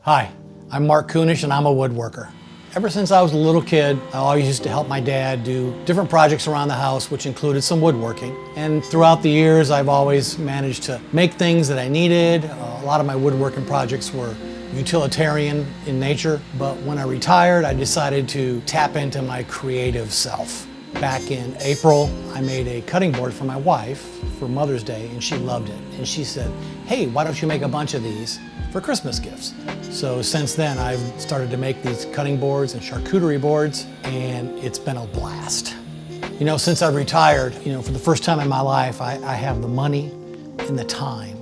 Hi, I'm Mark Kunish and I'm a woodworker. Ever since I was a little kid, I always used to help my dad do different projects around the house, which included some woodworking. And throughout the years, I've always managed to make things that I needed. A lot of my woodworking projects were utilitarian in nature, but when I retired, I decided to tap into my creative self. Back in April, I made a cutting board for my wife for Mother's Day, and she loved it. And she said, hey, why don't you make a bunch of these for Christmas gifts? So since then, I've started to make these cutting boards and charcuterie boards, and it's been a blast. You know, since I've retired, for the first time in my life, I have the money and the time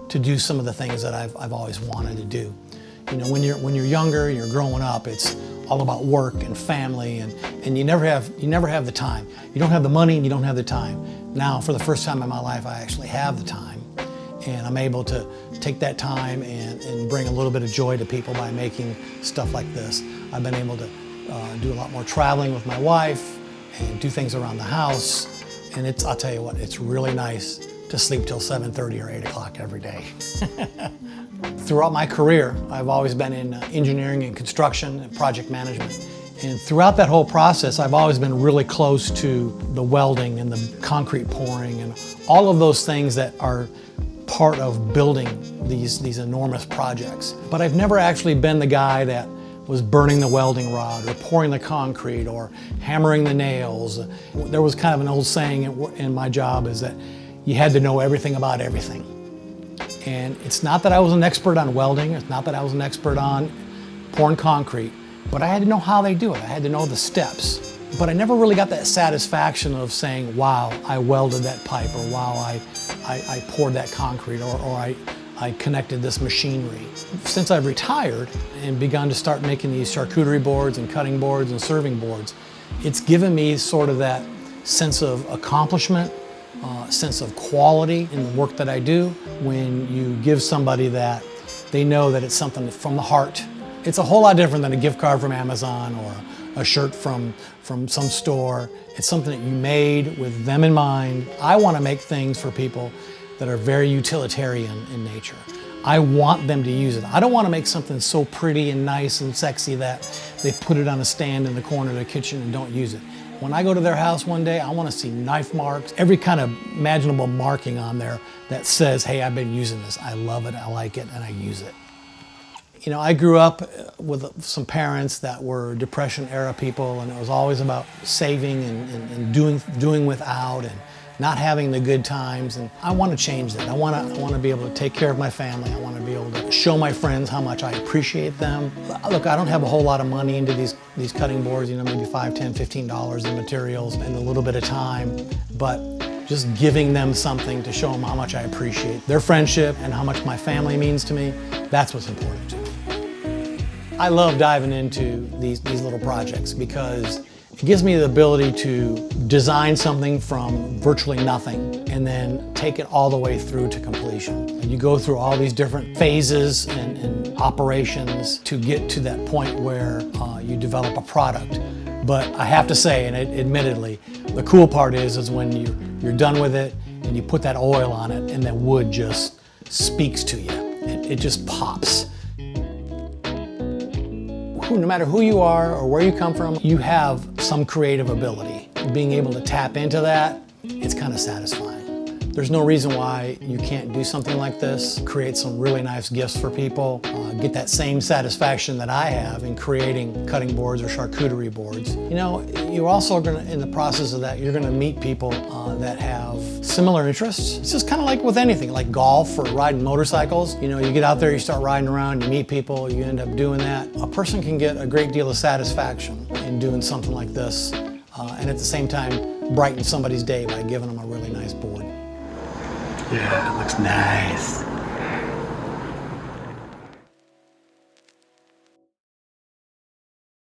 to do some of the things that I've always wanted to do. You know, when you're younger, you're growing up, it's all about work and family, and you never have the time. You don't have the money and you don't have the time. Now, for the first time in my life, I actually have the time, and I'm able to take that time and bring a little bit of joy to people by making stuff like this. I've been able to do a lot more traveling with my wife and do things around the house, and I'll tell you what, it's really nice to sleep till 7:30 or 8 o'clock every day. Throughout my career, I've always been in engineering and construction and project management. And throughout that whole process, I've always been really close to the welding and the concrete pouring and all of those things that are part of building these enormous projects. But I've never actually been the guy that was burning the welding rod or pouring the concrete or hammering the nails. There was kind of an old saying in my job is that you had to know everything about everything. And it's not that I was an expert on welding, it's not that I was an expert on pouring concrete, but I had to know how they do it. I had to know the steps. But I never really got that satisfaction of saying, wow, I welded that pipe, or wow, I poured that concrete, or I connected this machinery. Since I've retired and begun to start making these charcuterie boards and cutting boards and serving boards, it's given me sort of that sense of accomplishment, sense of quality in the work that I do. When you give somebody that, they know that it's something from the heart. It's a whole lot different than a gift card from Amazon or a shirt from some store. It's something that you made with them in mind. I want to make things for people that are very utilitarian in nature. I want them to use it. I don't want to make something so pretty and nice and sexy that they put it on a stand in the corner of the kitchen and don't use it. When I go to their house one day, I want to see knife marks, every kind of imaginable marking on there that says, hey, I've been using this. I love it, I like it, and I use it. You know, I grew up with some parents that were Depression era people, and it was always about saving and doing without and not having the good times. And I want to change that. I want to be able to take care of my family. I want to be able to show my friends how much I appreciate them. Look, I don't have a whole lot of money into these cutting boards, maybe $5, $10, $15 in materials and a little bit of time, but just giving them something to show them how much I appreciate their friendship and how much my family means to me, that's what's important to me. I love diving into these little projects because it gives me the ability to design something from virtually nothing and then take it all the way through to completion. And you go through all these different phases and operations to get to that point where you develop a product. But I have to say, and admittedly, the cool part is when you're done with it and you put that oil on it and that wood just speaks to you. It just pops. No matter who you are or where you come from, you have some creative ability. Being able to tap into that, it's kind of satisfying. There's no reason why you can't do something like this, create some really nice gifts for people, get that same satisfaction that I have in creating cutting boards or charcuterie boards. You know, you're also in the process of that, you're gonna meet people that have similar interests. It's just kind of like with anything, like golf or riding motorcycles. You know, you get out there, you start riding around, you meet people, you end up doing that. A person can get a great deal of satisfaction in doing something like this, and at the same time, brighten somebody's day by giving them a really nice board. Yeah, it looks nice.